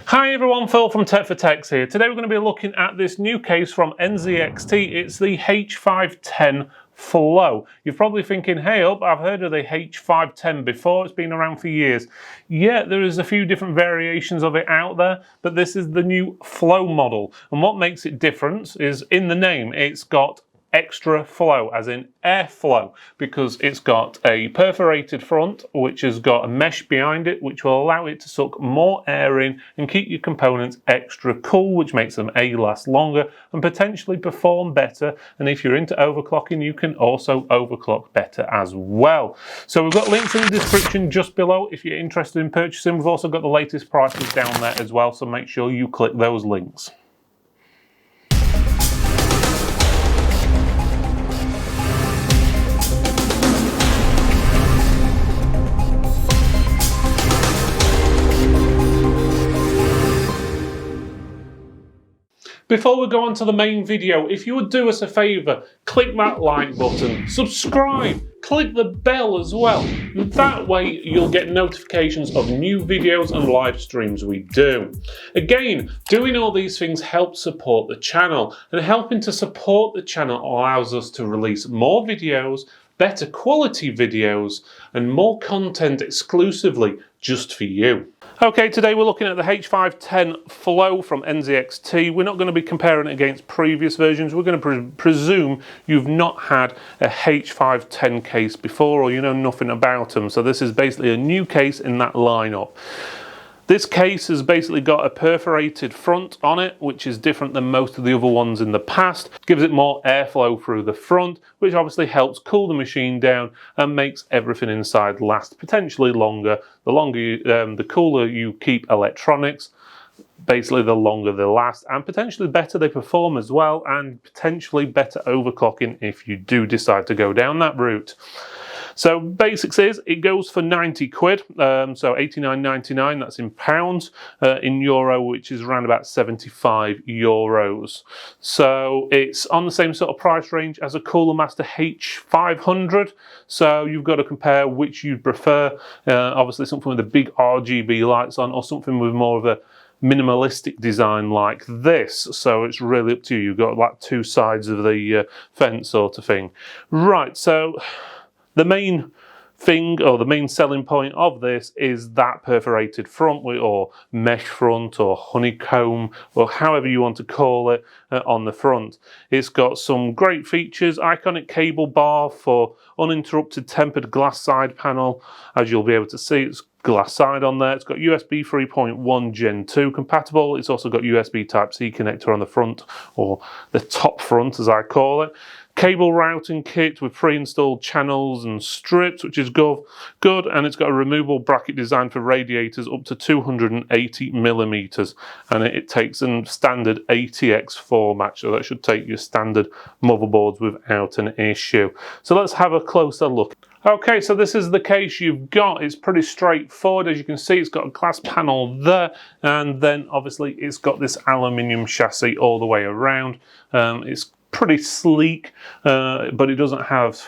Hi everyone, Phil from Tech for Techs here. Today we're going to be looking at this new case from Nzxt. It's the H510 Flow. You're probably thinking, hey up, I've heard of the H510 before, it's been around for years. Yeah, there is a few different variations of it out there, but this is the new Flow model. And what makes it different is in the name, it's got extra flow, as in airflow, because it's got a perforated front which has got a mesh behind it which will allow it to suck more air in and keep your components extra cool, which makes them last longer and potentially perform better. And if you're into overclocking, you can also overclock better as well. So we've got links in the description just below if you're interested in purchasing. We've also got the latest prices down there as well, so make sure you click those links. Before we go on to the main video, if you would do us a favour, click that like button, subscribe, click the bell as well. That way you'll get notifications of new videos and live streams we do. Again, doing all these things helps support the channel, and helping to support the channel allows us to release more videos, better quality videos, and more content exclusively just for you. Okay, today we're looking at the H510 Flow from Nzxt. We're not going to be comparing it against previous versions. We're going to presume you've not had a H510 case before, or you know nothing about them. So this is basically a new case in that lineup. This case has basically got a perforated front on it, which is different than most of the other ones in the past. Gives it more airflow through the front, which obviously helps cool the machine down and makes everything inside last potentially longer. The cooler you keep electronics, basically the longer they last, and potentially better they perform as well, and potentially better overclocking if you do decide to go down that route. So basics is it goes for 90 quid, so 89.99, that's in pounds, in euro, which is around about 75 euros. So it's on the same sort of price range as a Cooler Master H500. So you've got to compare which you'd prefer. Obviously something with the big RGB lights on, or something with more of a minimalistic design like this. So it's really up to you. You've got like two sides of the fence sort of thing. Right, so the main thing, or the main selling point of this, is that perforated front, or mesh front, or honeycomb, or however you want to call it, on the front. It's got some great features: iconic cable bar for uninterrupted tempered glass side panel. As you'll be able to see, it's glass side on there. It's got USB 3.1 Gen 2 compatible. It's also got USB Type-C connector on the front, or the top front as I call it. Cable routing kit with pre-installed channels and strips, which is good, and it's got a removable bracket design for radiators up to 280mm, and it takes a standard ATX format, so that should take your standard motherboards without an issue. So let's have a closer look. Okay, so this is the case you've got. It's pretty straightforward. As you can see, it's got a glass panel there, and then obviously it's got this aluminium chassis all the way around. It's pretty sleek, but it doesn't have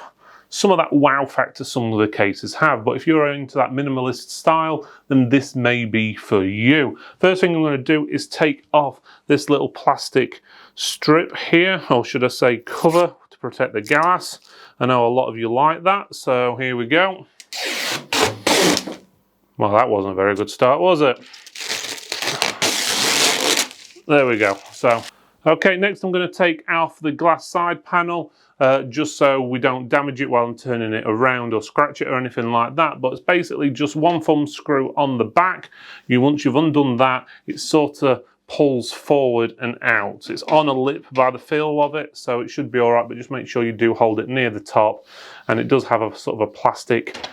some of that wow factor some of the cases have. But if you're into that minimalist style, then this may be for you. First thing I'm going to do is take off this little plastic strip here, or should I say cover, to protect the glass. I know a lot of you like that, so here we go. Well, that wasn't a very good start, was it? There we go. So okay, next I'm going to take off the glass side panel, just so we don't damage it while I'm turning it around or scratch it or anything like that. But it's basically just one thumb screw on the back. Once you've undone that, it sort of pulls forward and out. It's on a lip by the feel of it, so it should be all right, but just make sure you do hold it near the top. And it does have a sort of a plastic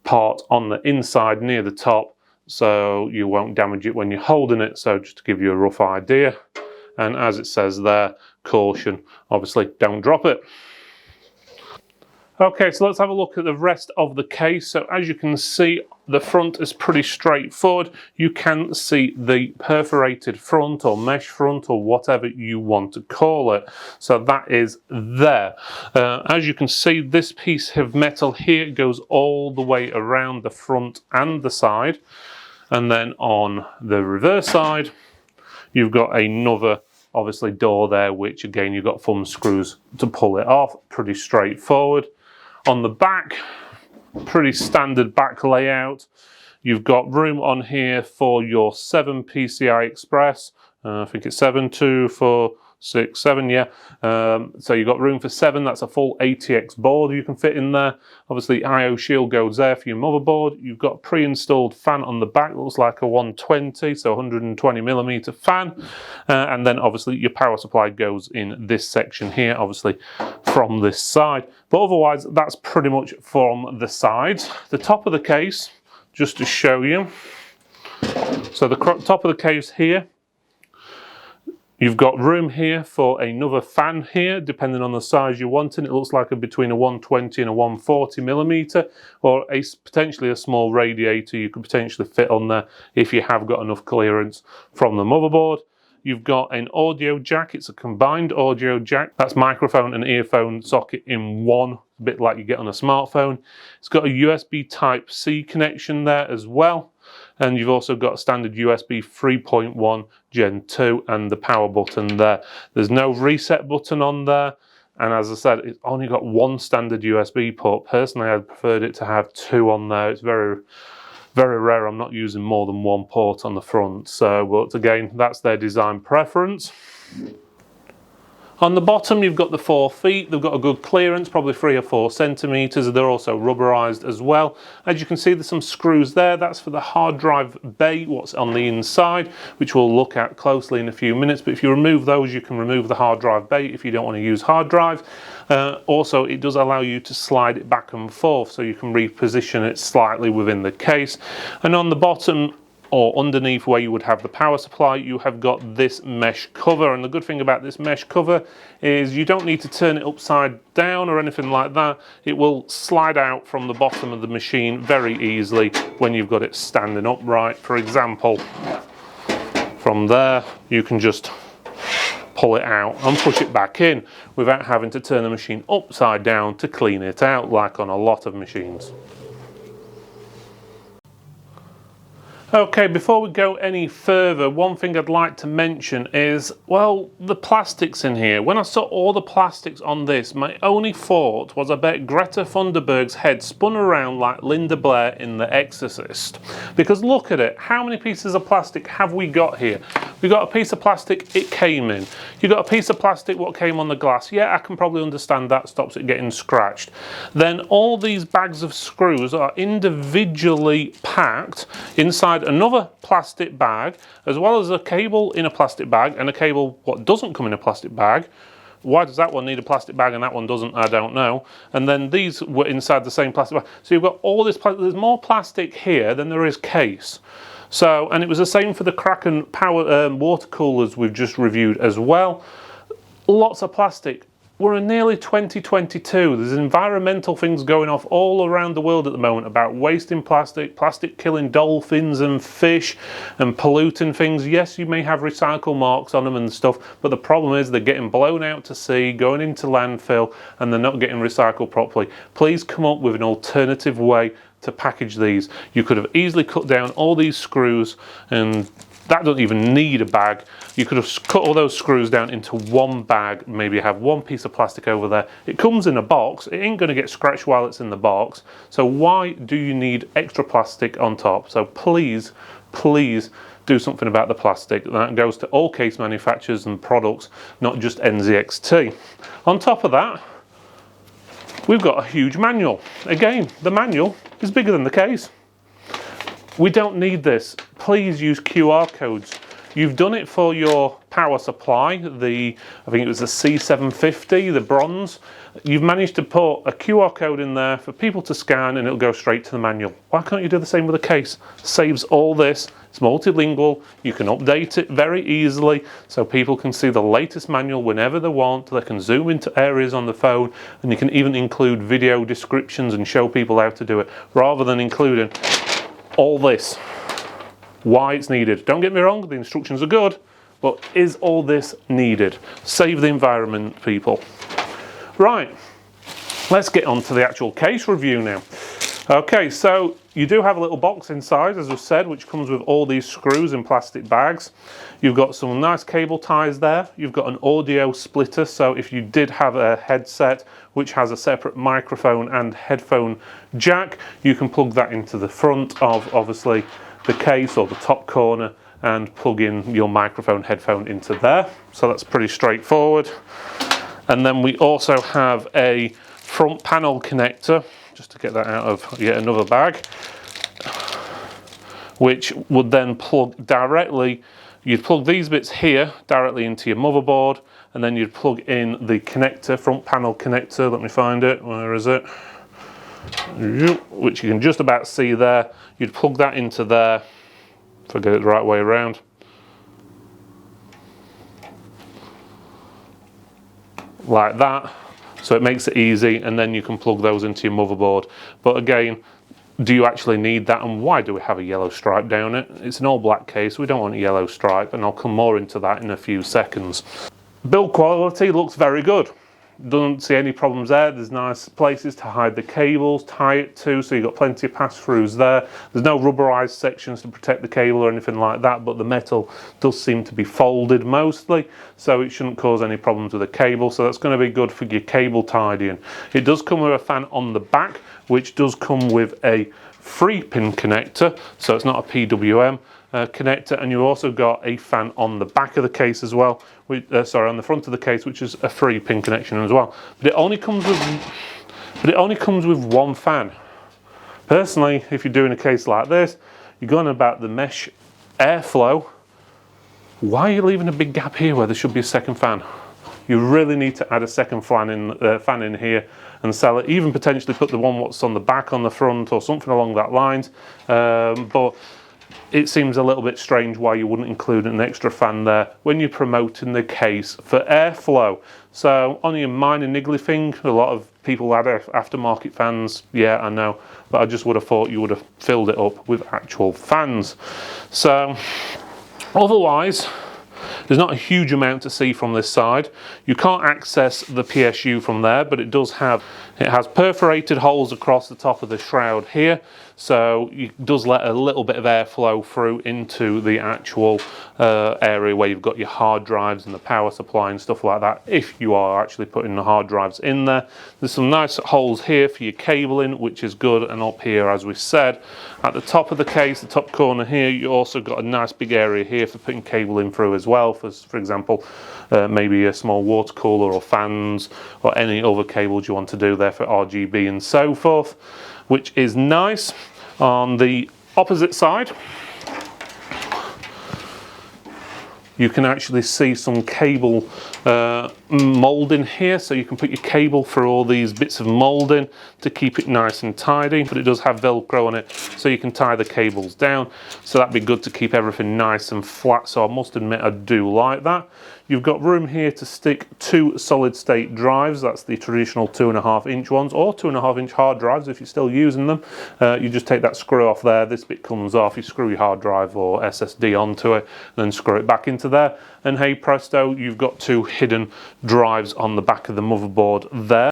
part on the inside near the top, so you won't damage it when you're holding it. So just to give you a rough idea. And as it says there, caution, obviously don't drop it. Okay, so let's have a look at the rest of the case. So as you can see, the front is pretty straightforward. You can see the perforated front or mesh front or whatever you want to call it. So that is there. As you can see, this piece of metal here goes all the way around the front and the side. And then on the reverse side, you've got another obviously door there, which again you've got thumb screws to pull it off. Pretty straightforward. On the back, pretty standard back layout. You've got room on here for your 7 PCI Express. I think it's 7, 2, 4, 6, 7, yeah. So you've got room for 7. That's a full ATX board you can fit in there. Obviously IO shield goes there for your motherboard. You've got a pre-installed fan on the back, looks like a 120, so 120mm fan. And then obviously your power supply goes in this section here, obviously from this side. But otherwise, that's pretty much from the sides. The top of the case, just to show you. So the top of the case here, you've got room here for another fan here, depending on the size you're wanting. It looks like between a 120 and a 140mm, or potentially a small radiator you could potentially fit on there if you have got enough clearance from the motherboard. You've got an audio jack. It's a combined audio jack. That's microphone and earphone socket in one, a bit like you get on a smartphone. It's got a USB Type-C connection there as well. And you've also got a standard USB 3.1 Gen 2 and the power button there. There's no reset button on there. And as I said, it's only got one standard USB port. Personally, I'd preferred it to have 2 on there. It's very rare I'm not using more than 1 port on the front. So, but again, that's their design preference. On the bottom, you've got the 4 feet. They've got a good clearance, probably 3 or 4 centimeters. They're also rubberized as well. As you can see, there's some screws there. That's for the hard drive bay, what's on the inside, which we'll look at closely in a few minutes. But if you remove those, you can remove the hard drive bay if you don't want to use hard drive. Also, it does allow you to slide it back and forth, so you can reposition it slightly within the case. And on the bottom, or underneath where you would have the power supply, you have got this mesh cover. And the good thing about this mesh cover is you don't need to turn it upside down or anything like that. It will slide out from the bottom of the machine very easily when you've got it standing upright. For example, from there, you can just pull it out and push it back in without having to turn the machine upside down to clean it out, like on a lot of machines. Okay, before we go any further, one thing I'd like to mention is, well, the plastics in here. When I saw all the plastics on this, my only thought was I bet Greta Thunberg's head spun around like Linda Blair in The Exorcist. Because look at it, how many pieces of plastic have we got here? We got a piece of plastic, it came in. You got a piece of plastic, what came on the glass? Yeah, I can probably understand that, stops it getting scratched. Then all these bags of screws are individually packed inside another plastic bag, as well as a cable in a plastic bag and a cable what doesn't come in a plastic bag. Why does that one need a plastic bag and that one doesn't? I don't know. And then these were inside the same plastic bag. So you've got all this plastic. There's more plastic here than there is case. So, and it was the same for the Kraken power water coolers we've just reviewed as well. Lots of plastic. We're in nearly 2022. There's environmental things going off all around the world at the moment about wasting plastic, plastic killing dolphins and fish and polluting things. Yes, you may have recycle marks on them and stuff, but the problem is they're getting blown out to sea, going into landfill, and they're not getting recycled properly. Please come up with an alternative way to package these. You could have easily cut down all these screws, and that doesn't even need a bag. You could have cut all those screws down into one bag, maybe have one piece of plastic over there. It comes in a box, it ain't gonna get scratched while it's in the box, so why do you need extra plastic on top? So please, please do something about the plastic. That goes to all case manufacturers and products, not just NZXT. On top of that, we've got a huge manual. Again, the manual is bigger than the case. We don't need this. Please use QR codes. You've done it for your power supply, I think it was the C750, the bronze. You've managed to put a QR code in there for people to scan and it'll go straight to the manual. Why can't you do the same with a case? Saves all this. It's multilingual. You can update it very easily so people can see the latest manual whenever they want. They can zoom into areas on the phone, and you can even include video descriptions and show people how to do it, rather than including all this. Why it's needed. Don't get me wrong, the instructions are good, but is all this needed? Save the environment, people. Right, let's get on to the actual case review now. Okay, so you do have a little box inside, as I've said, which comes with all these screws in plastic bags. You've got some nice cable ties there. You've got an audio splitter, so if you did have a headset which has a separate microphone and headphone jack, you can plug that into the front of, obviously, the case or the top corner and plug in your microphone headphone into there. So that's pretty straightforward. And then we also have a front panel connector, just to get that out of yet another bag, which would then plug directly. You'd plug these bits here directly into your motherboard, and then you'd plug in the connector, front panel connector. Let me find it. Where is it? Which you can just about see there. You'd plug that into there, if I get it the right way around. Like that. So it makes it easy, and then you can plug those into your motherboard. But again, do you actually need that, and why do we have a yellow stripe down it? It's an all black case, we don't want a yellow stripe, and I'll come more into that in a few seconds. Build quality looks very good. Don't see any problems there. There's nice places to hide the cables, tie it to, so you've got plenty of pass-throughs there. There's no rubberized sections to protect the cable or anything like that, but the metal does seem to be folded mostly, so it shouldn't cause any problems with the cable. So that's going to be good for your cable tidying. It does come with a fan on the back, which does come with a 3-pin connector, so it's not a PWM connector, and you've also got a fan on the back of the case as well, on the front of the case, which is a 3-pin connection as well. But it only comes with one fan. Personally, if you're doing a case like this, you're going about the mesh airflow. Why are you leaving a big gap here where there should be a second fan? You really need to add a second fan in here and sell it. Even potentially put the one what's on the back on the front or something along that lines. But it seems a little bit strange why you wouldn't include an extra fan there when you're promoting the case for airflow. So only a minor niggly thing. A lot of people add aftermarket fans. Yeah, I know, but I just would have thought you would have filled it up with actual fans. So otherwise, there's not a huge amount to see from this side. You can't access the PSU from there, but it has perforated holes across the top of the shroud here, so it does let a little bit of airflow through into the actual area where you've got your hard drives and the power supply and stuff like that, if you are actually putting the hard drives in there. There's some nice holes here for your cabling, which is good, and up here, as we said, at the top of the case, the top corner here, you also got a nice big area here for putting cable in through as well, for example, maybe a small water cooler or fans or any other cables you want to do there for RGB and so forth, which is nice. On the opposite side, you can actually see some cable moulding here, so you can put your cable through all these bits of moulding to keep it nice and tidy, but it does have Velcro on it, so you can tie the cables down, so that'd be good to keep everything nice and flat. So I must admit, I do like that. You've got room here to stick 2 solid state drives. That's the traditional 2.5-inch ones, or 2.5-inch hard drives if you're still using them. You just take that screw off there, this bit comes off, you screw your hard drive or SSD onto it, then screw it back into there, and hey presto, you've got 2 hidden drives on the back of the motherboard there.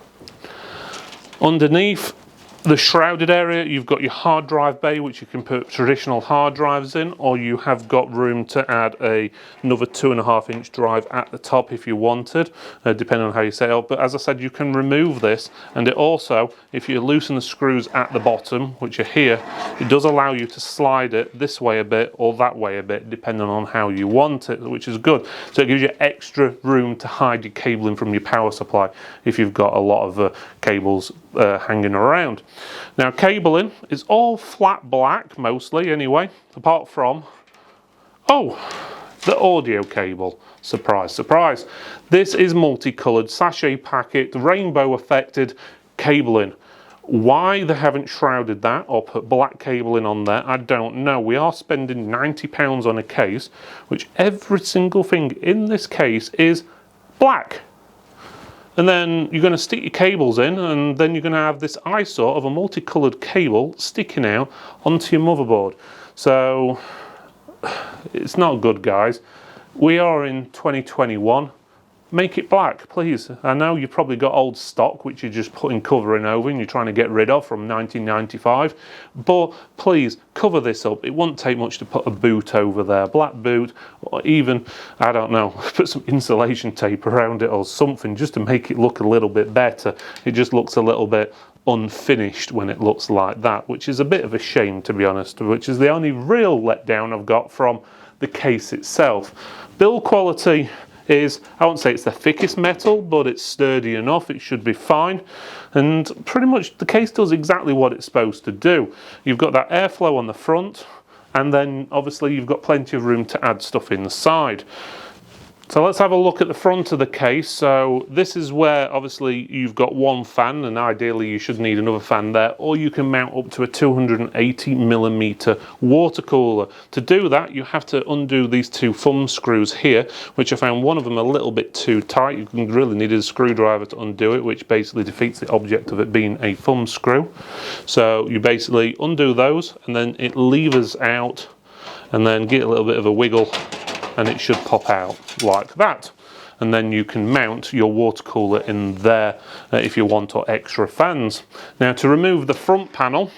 Underneath the shrouded area, you've got your hard drive bay, which you can put traditional hard drives in, or you have got room to add another 2.5-inch drive at the top if you wanted, depending on how you set it up. But as I said, you can remove this, and it also, if you loosen the screws at the bottom, which are here, it does allow you to slide it this way a bit or that way a bit, depending on how you want it, which is good. So it gives you extra room to hide your cabling from your power supply if you've got a lot of cables hanging around. Now, cabling is all flat black mostly anyway, apart from the audio cable. Surprise, surprise. This is multicolored sachet packet, rainbow affected cabling. Why they haven't shrouded that or put black cabling on there, I don't know. We are spending £90 on a case, which every single thing in this case is black. And then you're going to stick your cables in, and then you're going to have this eyesore of a multicolored cable sticking out onto your motherboard. So it's not good, guys. We are in 2021. make it black, please. I know you've probably got old stock which you're just putting covering over and you're trying to get rid of from 1995, but please cover this up. It won't take much to put a boot over there, black boot, or even, I don't know, put some insulation tape around it or something just to make it look a little bit better. It just looks a little bit unfinished when it looks like that, which is a bit of a shame, to be honest, which is the only real letdown I've got from the case itself. Build quality is, I won't say it's the thickest metal, but it's sturdy enough, it should be fine. And pretty much the case does exactly what it's supposed to do. You've got that airflow on the front, and then obviously you've got plenty of room to add stuff in the side. So let's have a look at the front of the case. So this is where obviously you've got one fan, and ideally you should need another fan there, or you can mount up to a 280mm water cooler. To do that, you have to undo these two thumb screws here, which I found one of them a little bit too tight. You really needed a screwdriver to undo it, which basically defeats the object of it being a thumb screw. So you basically undo those, and then it levers out, and then get a little bit of a wiggle, and it should pop out like that. And then you can mount your water cooler in there if you want, or extra fans. Now, to remove the front panel,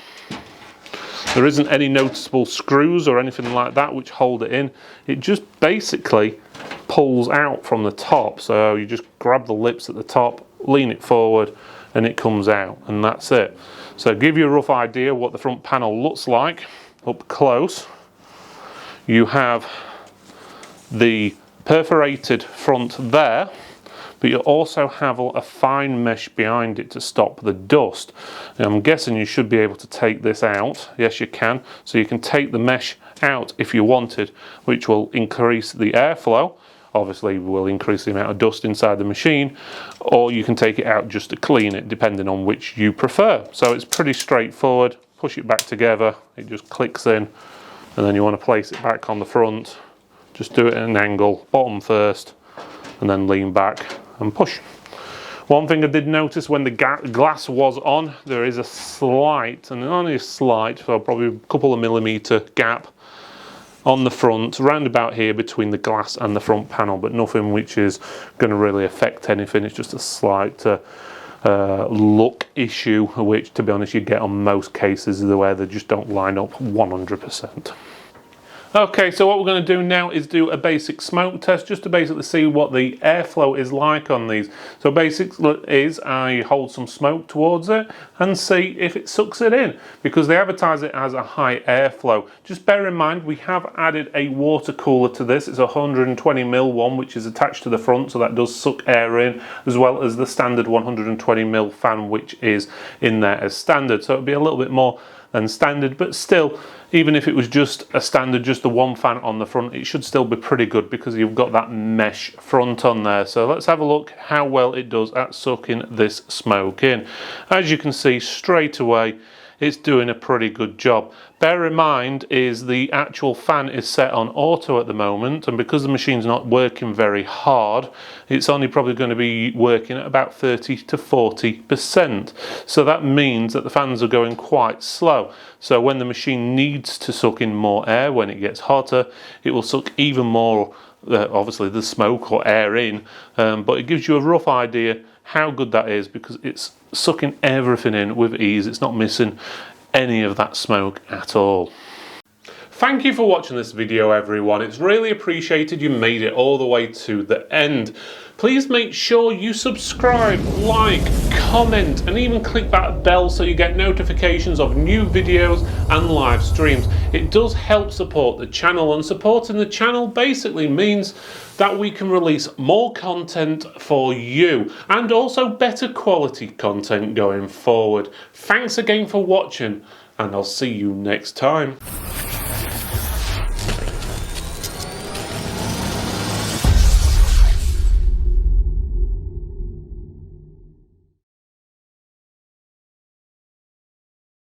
there isn't any noticeable screws or anything like that which hold it in. It just basically pulls out from the top. So you just grab the lips at the top, lean it forward, and it comes out, and that's it. So give you a rough idea what the front panel looks like up close. You have the perforated front there, but you also have a fine mesh behind it to stop the dust. Now, I'm guessing you should be able to take this out. Yes, you can. So you can take the mesh out if you wanted, which will increase the airflow. Obviously will increase the amount of dust inside the machine, or you can take it out just to clean it, depending on which you prefer. So it's pretty straightforward. Push it back together, it just clicks in, and then you want to place it back on the front. Just do it at an angle, bottom first, and then lean back and push. One thing I did notice when the glass was on, there is a slight, and only a slight, so probably a couple of millimeter gap on the front, round about here between the glass and the front panel, but nothing which is going to really affect anything. It's just a slight look issue, which, to be honest, you get on most cases where they just don't line up 100%. Okay, so what we're going to do now is do a basic smoke test, just to basically see what the airflow is like on these. So basically is I hold some smoke towards it and see if it sucks it in, because they advertise it as a high airflow. Just bear in mind we have added a water cooler to this. It's a 120mm one, which is attached to the front, so that does suck air in, as well as the standard 120mm fan, which is in there as standard. So it'll be a little bit more than standard, but still, even if it was just a standard, just the one fan on the front, it should still be pretty good because you've got that mesh front on there. So let's have a look how well it does at sucking this smoke in. As you can see straight away, it's doing a pretty good job. Bear in mind is the actual fan is set on auto at the moment, and because the machine's not working very hard, it's only probably going to be working at about 30 to 40%. So that means that the fans are going quite slow. So when the machine needs to suck in more air, when it gets hotter, it will suck even more, obviously the smoke or air in, but it gives you a rough idea how good that is, because it's sucking everything in with ease. It's not missing any of that smoke at all. Thank you for watching this video, everyone. It's really appreciated you made it all the way to the end. Please make sure you subscribe, like, comment, and even click that bell so you get notifications of new videos and live streams. It does help support the channel, and supporting the channel basically means that we can release more content for you, and also better quality content going forward. Thanks again for watching, and I'll see you next time.